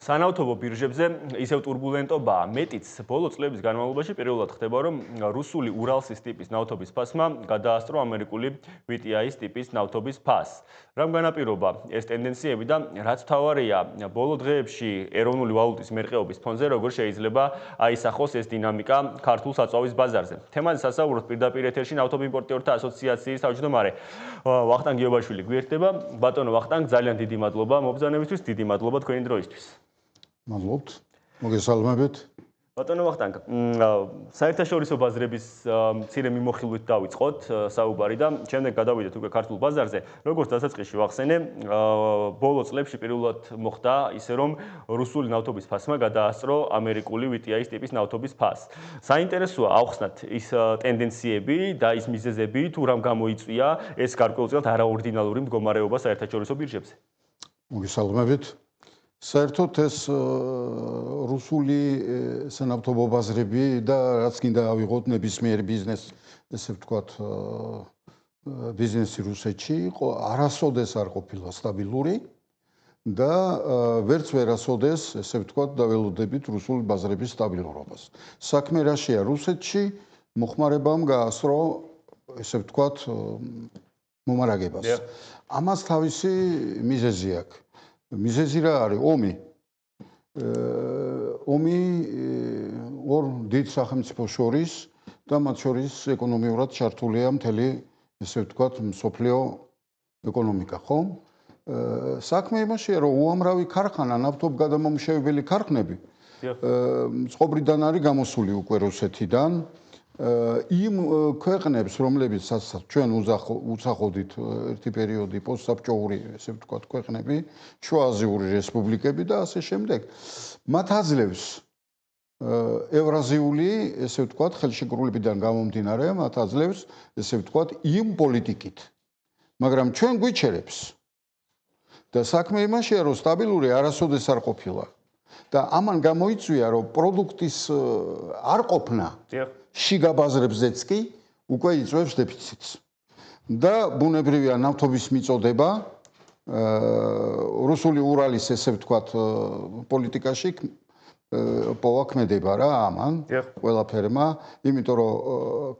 სანავთობო ბირჟებზე ისევ ტურბულენტობაა. მეტიც ბოლო წლების განმავლობაში პირველად ხდება, რომ რუსული ურალსის ტიპის ნავთობის ფასმა გადაასწრო ამერიკული VTI-ის ტიპის ნავთობის ფასს. რამ განაპირობა ეს ტენდენციები და რაც მთავარია, ბოლო დღეებში ეროვნული ვალუტის მერყეობის ფონზე როგორ შეიძლება აისახოს ეს დინამიკა ქართულ საწვავის ბაზარზე. თემაზე სასაუბროთ პირდაპირ ეთერში ნავთობიმპორტიორთა ასოციაციის თავმჯდომარე ვახტანგ გიობაშვილი გვერდება. ბატონო ვახტანგ, ძალიან დიდი მადლობა მობრძანებისთვის, დიდი მადლობა თქვენი დროისთვის. მადლობთ. მოგესალმებით. ბატონო ვახტანგ, საერთაშორისო ბაზრების მცირე მიმოხილვით დავიწყოთ საუბარი და შემდეგ გადავიდეთ უკვე ქართულ ბაზარზე. როგორც დასაწყისში ვახსენე, ბოლო წლებში პირველად მოხდა ისე, რომ რუსული ნავთობის ფასმა გადაასწრო ამერიკული VTI-ის ტიპის ნავთობის ფასს. საინტერესოა ავხსნათ ის ტენდენციები და ის მიზეზები, თუ რამ გამოიწვია ეს გარკვეულწილად არაორდინალური მდგომარეობა საერთაშორისო ბირჟებზე. მოგესალმებით. საერთოდ ეს რუსული სანავთობო ბაზრები და რაც კიდე ავიღოთ ნებისმიერი ბიზნესი, ესე ვთქვათ, ბიზნესი რუსეთში იყო არასოდეს არ ყოფილა სტაბილური და ვერც ვერასოდეს, ესე ვთქვათ, დაველოდებით რუსული ბაზრების სტაბილურობას. საქმე რაშია რუსეთში, მოხმარებამ გაასწრო, ესე ვთქვათ, მომარაგებას. ამას თავისი მიზეზი აქვს. მიზეზი რა არის? ომი. ომი ორ დიდ სახელმწიფოს შორის და მათ შორის ეკონომიურად ჩართულია მთელი, ესე ვთქვათ, მსოფლიო ეკონომიკა, ხო? საქმე იმაშია, რომ უამრავი ქარხანა, ნავთობგადამამუშავებელი ქარხნები წყობრიდან არის გამოსული უკვე რუსეთიდან. იმ ქვეყნებს, რომლებიცაც ჩვენ უცახოდით ერთი პერიოდი პოსტსაბჭოური, ესე ვთქვათ, ქვეყნები, შუააზიური რესპუბლიკები და ასე შემდეგ, მათ აძლევს ევრაზიული, ესე ვთქვათ, ხელშეკრულებიდან გამომდინარე, მათ აძლევს, ესე ვთქვათ, იმ პოლიტიკით. მაგრამ ჩვენ გვიჩერებს და საქმე იმაშია, რომ სტაბილური არასოდეს არ ყოფილა და ამან გამოიწვია, რომ პროდუქტის არ ყოფნა შიგა ბაზრებზეც კი უკვე იწვევს დეფიციტს. და ბუნებრივია ნავთობის მიწოდება რუსული ურალის, ესე ვთქვათ, პოლიტიკაში პოვაქმედება რა ამან ყველაფერმა, იმიტომ რომ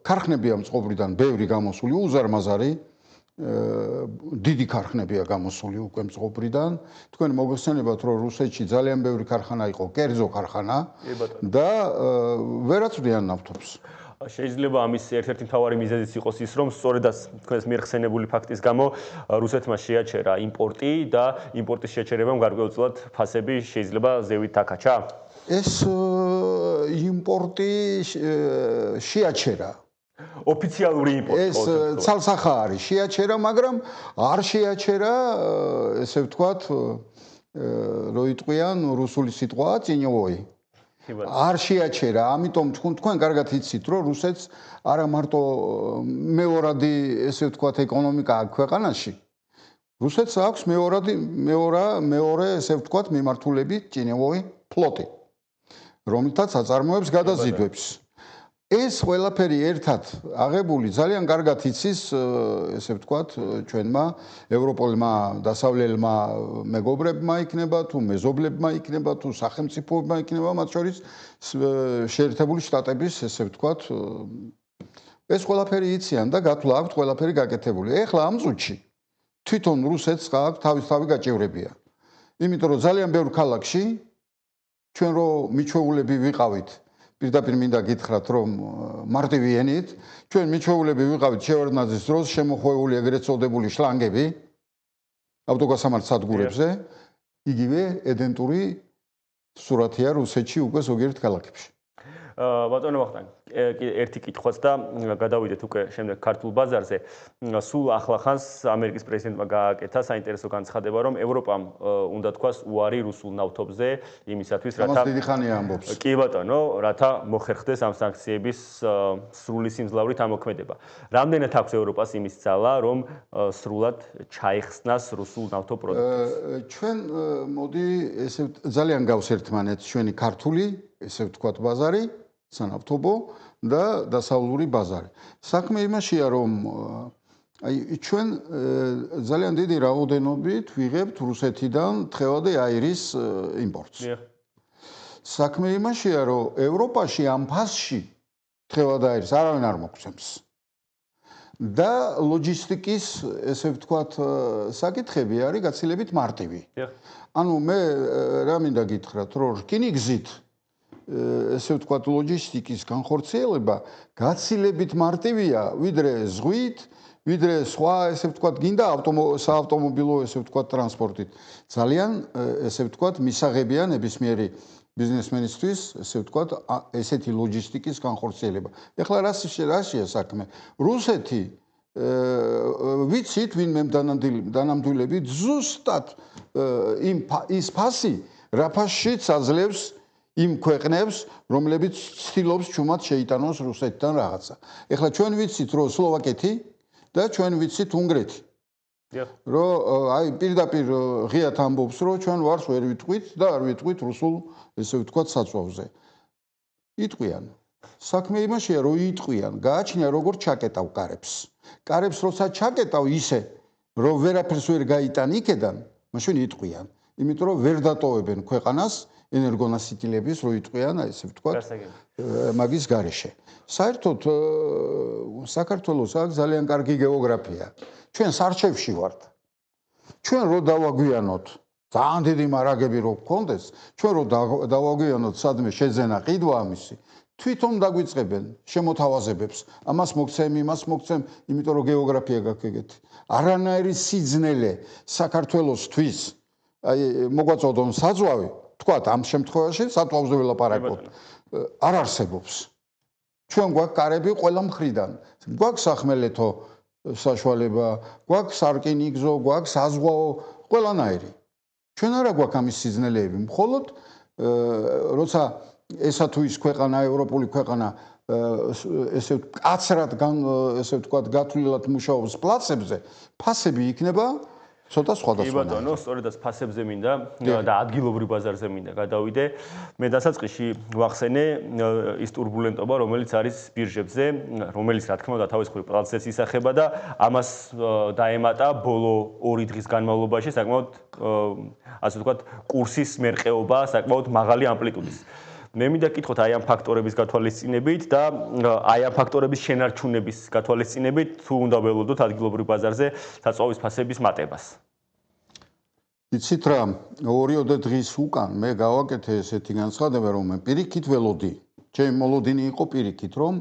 ქარხნებია მწყობრიდან ბევრი გამოსული, უზარმაზარი დიდი ქარხნებია გამოსული უკვე მწყობრიდან. თქვენ მოგეხსენებათ, რომ რუსეთში ძალიან ბევრი ქარხანა იყო, კერძო ქარხანა და ვერაწვდიან ნავთობს. შეიძლება ამის ერთ-ერთი მთავარი მიზეზიც იყოს ის, რომ სწორედ თქვენს მიერ ხსენებული ფაქტის გამო რუსეთმა შეაჩერა იმპორტი და იმპორტის შეჩერებამ გარკვეულწილად ფასები შეიძლება ზევით დაკაჩა? ეს იმპორტი შეაჩერა. ოფიციალური იმპორტი. ეს ცალსახა არის, შეაჩერა, მაგრამ არ შეაჩერა, ესე ვთქვათ, რო იტყვიან რუსული სიტყვა წინიოვოი. არ შეაჩერა, ამიტომ თქვენ კარგად იცით, რომ რუსეთს არა მარტო მეორადი, ესე ვთქვათ, ეკონომიკა აქვს ქვეყანაში. რუსეთს აქვს მეორე, ესე ვთქვათ, მიმართულებით წინიოვოი ფლოტი, რომელთაც აწარმოებს გადაზიდვებს. ეს ყველაფერი ერთად აღებული ძალიან კარგად იცის, ესე ვთქვათ, ჩვენმა ევროპელმა დასავლელმა მეგობრებმა იქნება, თუ მეზობლებმა იქნება, თუ სახელმწიფოებმა იქნება, მათ შორის შეერთებული შტატების, ესე ვთქვათ, ეს ყველაფერი იციან და გათვლა აქვთ ყველაფერი გაკეთებული. ეხლა ამ წუთში თვითონ რუსეთს აქვს თავისთავი გაჭირვებია. იმიტომ რომ ძალიან ბევრ ქალაქში ჩვენ რო მიჩვეულები ვიყავით, პირდაპირ მინდა გითხრათ, რომ მარტივიანით, ჩვენ მიჩვეულები ვიყავით შევარდნაძის დროს შემოხვეული ეგრეთ წოდებული შლანგები ავტოგასამართ სადგურებზე, იგივე იდენტური სურათია რუსეთში უკვე ზოგიერთ ქალაქებში. ბატონო ვახტანგ, ერთი კითხვაც და გადავიდეთ უკვე შემდეგ ქართულ ბაზარზე. სულ ახლახანს ამერიკის პრეზიდენტმა გააკეთა საინტერესო განცხადება, რომ ევროპამ უნდა თქვას უარი რუსულ ნავთობზე იმისათვის, რათა დიდი ხანია ამბობს. კი ბატონო, რათა მოხერხდეს ამ სანქციების სრული სიმძლავრით ამოქმედება. რამდენად აქვს ევროპას იმის ძალა, რომ სრულად ჩაეხსნას რუსულ ნავთობ პროდუქტებს? ჩვენ მოდი ესე ძალიან გავს ერთმანეთს ჩვენი ქართული, ესე ვთქვათ, ბაზარი, სანავთობო და დასავლური ბაზარი. საქმე იმაშია, რომ აი ჩვენ ძალიან დიდი რაოდენობით ვიღებთ რუსეთიდან თხევადი აირის იმპორტს. საქმე იმაშია, რომ ევროპაში ამ ფასში თხევადი აირის არავინ არ მოგცემს. და ლოჯისტიკის, ესე ვთქვათ, საკითხები არის გაცილებით მარტივი. ანუ მე რა მინდა გითხრათ, რომ რკინიგზით ესე ვთქვათ, ლოჯისტიკის განხორციელება გაცილებით მარტივია, ვიდრე ზღვით, ვიდრე სხვა, ესე ვთქვათ, გინდა საავტომობილო, ესე ვთქვათ, ტრანსპორტით. ძალიან, ესე ვთქვათ, მისაღებია ნებისმიერი ბიზნესმენისთვის, ესე ვთქვათ, ესეთი ლოჯისტიკის განხორციელება. ეხლა რაშია საქმე? რუსეთი ვიცით, ვინმე დანამდვილებით ზუსტად ის ფასი, რა ფასშიც აძლევს იმ ქვეყნებს, რომლებიც ცდილობს ჩუმად შეიტანოს რუსეთთან რაღაცა. ეხლა ჩვენ ვიცით, რომ სლოვაკეთი და ჩვენ ვიცით უნგრეთი. რომ აი პირდაპირ ღიად ამბობს, რომ ჩვენ ვარს ვერ ვიტყვით და არ ვიტყვით რუსულ, ესე ვთქვათ, საწვავზე. იტყვიან. საქმე იმაშია, რომ იტყვიან, გააჩნია როგორ ჩაკეტავ კარებს. კარებს როცა ჩაკეტავ ისე, რომ ვერაფერს ვერ გაიტან იქედან, მაშინ იტყვიან. იმიტომ რომ ვერ დატოვებენ ქვეყანას ენერგონასიტილების, რო იტყვიან, ესე ვთქვათ, მაგის გარეშე. საერთოდ საქართველოს აქვს ძალიან კარგი გეოგრაფია. ჩვენ სარჩევში ვართ. ჩვენ რო დავაგვიანოთ, ძალიან დიდი მარაგები რო გქონდეს, ჩვენ რო დავაგვიანოთ სადმე შეძენა ყიდვა ამისი, თვითონ დაგვიწყებენ შემოთავაზებებს. ამას მოგცემ, იმას მოგცემ, იმიტომ რომ გეოგრაფია გაქვს ეგეთი. არანაირი სიძნელე საქართველოსთვის, აი მოგვაწოდონ საზღვავი, თქვათ ამ შემთხვევაში საწვავზე ველაპარაკობთ. არ არსებობს. ჩვენ გვაქვს კარები ყველა მხრიდან. გვაქვს სახმელეთო საშუალება, გვაქვს სარკინიგზო, გვაქვს საზღვაო, ყველანაირი. ჩვენ არა გვაქვს ამის სიძნელეები, მხოლოდ როცა ესა თუ ის ქვეყანა, ევროპული ქვეყანა ესე კაცრად ესე ვთქვათ, გათვლილად მუშაობს პლაცებზე, ფასები იქნება ცოტა სხვადასხვანაირი. კი ბატონო, სწორედაც ფასებზე მინდა და ადგილობრივ ბაზარზე მინდა გადავიდე. მე დასაწყისში ვახსენე ის турბულენტობა, რომელიც არის ბირჟებზე, რომელიც რა თქმა უნდა თავის მხრივ პროცესს ისახება და ამას დაემატა ბოლო 2 დღის განმავლობაში საკმაოდ ასე ვთქვათ, კურსის მერყეობა საკმაოდ მაღალი ამპლიტუდის. მე მინდა გკითხოთ აი ამ ფაქტორების გათვალისწინებით და აი ამ ფაქტორების შენარჩუნების გათვალისწინებით თუ უნდა ველოდოთ ადგილობრივ ბაზარზე საწვავის ფასების მატებას. იცით რა, 2 დღის უკან მე გავაკეთე ესეთი განცხადება, რომ მე პირიქით ველოდი. ჩემი მოლოდინი იყო პირიქით, რომ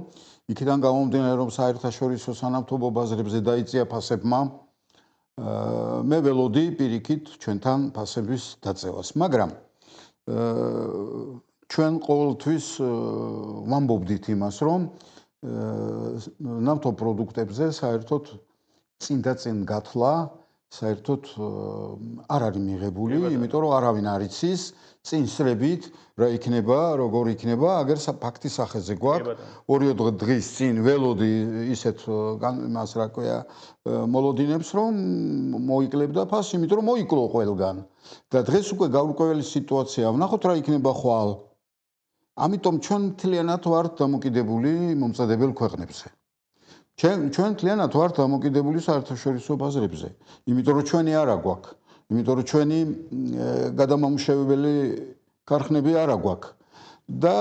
იქიდან გამომდინარე, რომ საერთაშორისო სანავთობო ბაზრებზე დაიწია ფასებმა, მე ველოდი პირიქით ჩვენთან ფასების დაწევას, მაგრამ ჩვენ ყოველთვის ვამბობდით იმას, რომ ნავთობპროდუქტებზე საერთოდ წინ და წინ გათვლა საერთოდ არ არის მიღებული, იმიტომ რომ არავინ არ იცის წინსრებით რა იქნება, როგორ იქნება, აგერ ფაქტის სახეზე გვაქვს 2 დღის წინ ველოდი ისეთ იმას რა ქვია მოლოდინებს, რომ მოიკლებდა ფასი, იმიტომ რომ მოიკლო ყველგან და დღეს უკვე გაურკვეველი სიტუაცია, ვნახოთ რა იქნება ხვალ. ამიტომ ჩვენ მთლიანად ვართ დამოკიდებული მომწადებელ ქვეყნებზე. ჩვენ მთლიანად ვართ დამოკიდებული საერთაშორისო ბაზრებზე, იმიტომ რომ ჩვენი არა გვაქვს, იმიტომ რომ ჩვენი გადამამუშავებელი ქარხნები არა გვაქვს. და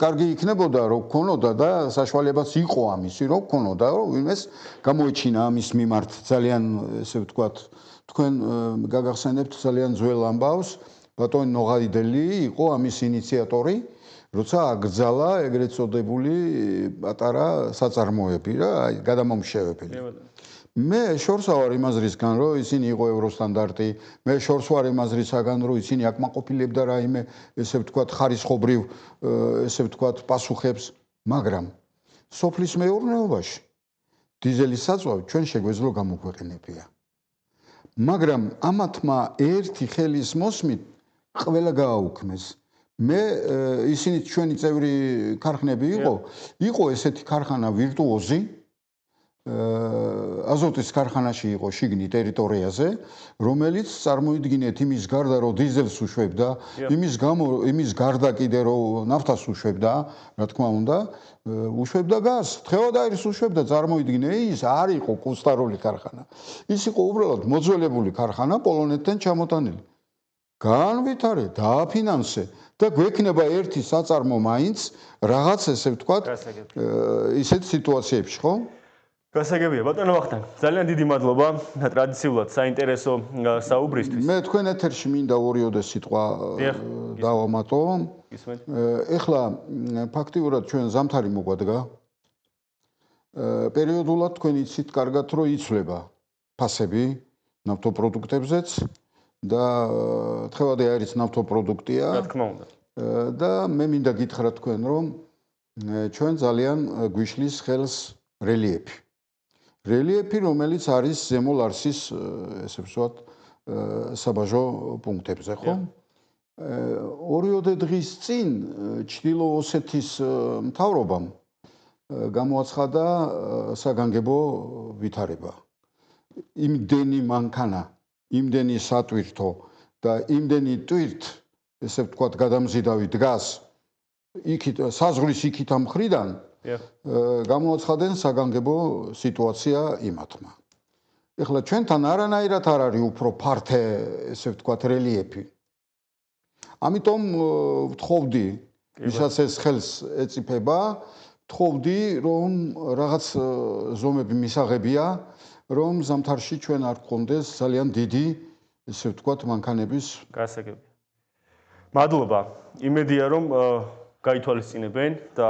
კარგი იქნებოდა რომ გქონოდა და საშუალებაც იყო ამისი, რომ გქონოდა, რომ ვინმეს გამოიჩინა ამის მიმართ ძალიან, ესე ვთქვათ, თქვენ გაგახსენებთ ძალიან ძველ ამბავს, ბატონი ნოღაიდელი იყო ამის ინიციატორი. როცა აკრძალა ეგრეთ წოდებული პატარა საწარმოები რა, აი გადამამუშავებელი. მე შორს ვარ იმ აზრისგან, რომ ისინი იყო ევროსტანდარტი, მე შორს ვარ იმ აზრისგან, რომ ისინი აკმაყოფილებდა რაიმე, ესე ვთქვათ, ხარისხობრივ, ესე ვთქვათ, პასუხებს, მაგრამ სოფლის მეურნეობაში დიზელის საწვავი ჩვენ შეგვეძლო გამოგვეყენებია. მაგრამ ამათმა ერთი ხელის მოსმით ყველა გააუქმეს. მე ისინი ჩვენი წევრი ქარხნები იყო ესეთი ქარხანა ვირტუოზი, აზოტის ქარხანაში იყო შიგნით ტერიტორიაზე, რომელიც წარმოიდგინეთ იმის გარდა რომ დიზელს უშვებდა, იმის გარდა კიდე რომ ნაფთას უშვებდა, რა თქმა უნდა, უშვებდა გაზს, თხევადაირს უშვებდა, წარმოიდგინე, ის არ იყო კუსტარული ქარხანა. ის იყო უბრალოდ მოძველებული ქარხანა პოლონეთთან ჩამოტანილი. განვითარე, დააფინანსე და გვექნება ერთი საწარმო მაინც რაღაც ესე ვთქვათ, ისეთ სიტუაციებში, ხო? გასაგებია, ბატონო ვახტანგ, ძალიან დიდი მადლობა ტრადიციულად საინტერესო საუბრისთვის. მე თქვენ ეთერში მინდა ორიოდე სიტყვა დავამატო. ეხლა ფაქტიურად ჩვენ ზამთარი მოგვადგა. პერიოდულად თქვენ იცით კარგად, რომ იცვლება ფასები ნავთობპროდუქტებზეც და თხევადი აირის ნავთობპროდუქტია. რა თქმა უნდა. და მე მინდა გითხრათ თქვენ, რომ ჩვენ ძალიან გვიშლის ხელს რელიეფი. რელიეფი, რომელიც არის ზემო ლარსის, ესე ვთქვათ, საბაჟო პუნქტებზე, ხო? ორიოდე დღის წინ ჩრდილო ოსეთის მთავრობამ გამოაცხადა საგანგებო ვითარება. იმდენი მანქანა, იმდენი სატვირთო და იმდენი ტვირთ, ესე ვთქვათ, გადამზიდავი დგას იქით საზღვრის იქით ამ მხრიდან გამოაცხადნენ საგანგებო სიტუაცია იმათმა. ეხლა ჩვენთან არანაირად არ არის უფრო ფართე, ესე ვთქვათ, რელიეფი. ამიტომ ვთხოვდი, ვისაც ეს ხელს ეწიფება, ვთხოვდი, რომ რაღაც ზომები მისაღებია, რომ ზამთარში ჩვენ არ გქონდეს ძალიან დიდი, ესე ვთქვათ, მანქანების გასაგებია. მადლობა. იმედია, რომ გაითვალისწინებენ და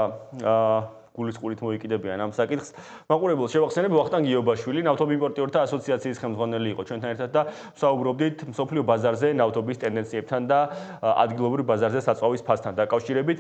გულისყურით მოიკიდებიან ამ საკითხს. მაყურებელს შევახსენებ, ვახტანგ გიობაშვილი, ნავთობიმპორტიორთა ასოციაციის ხელმძღვანელი იყო ჩვენთან ერთად და ვსაუბრობდით მსოფლიო ბაზარზე ნავთობის ტენდენციებთან და ადგილობრივ ბაზარზე საწვავის ფასთან დაკავშირებით.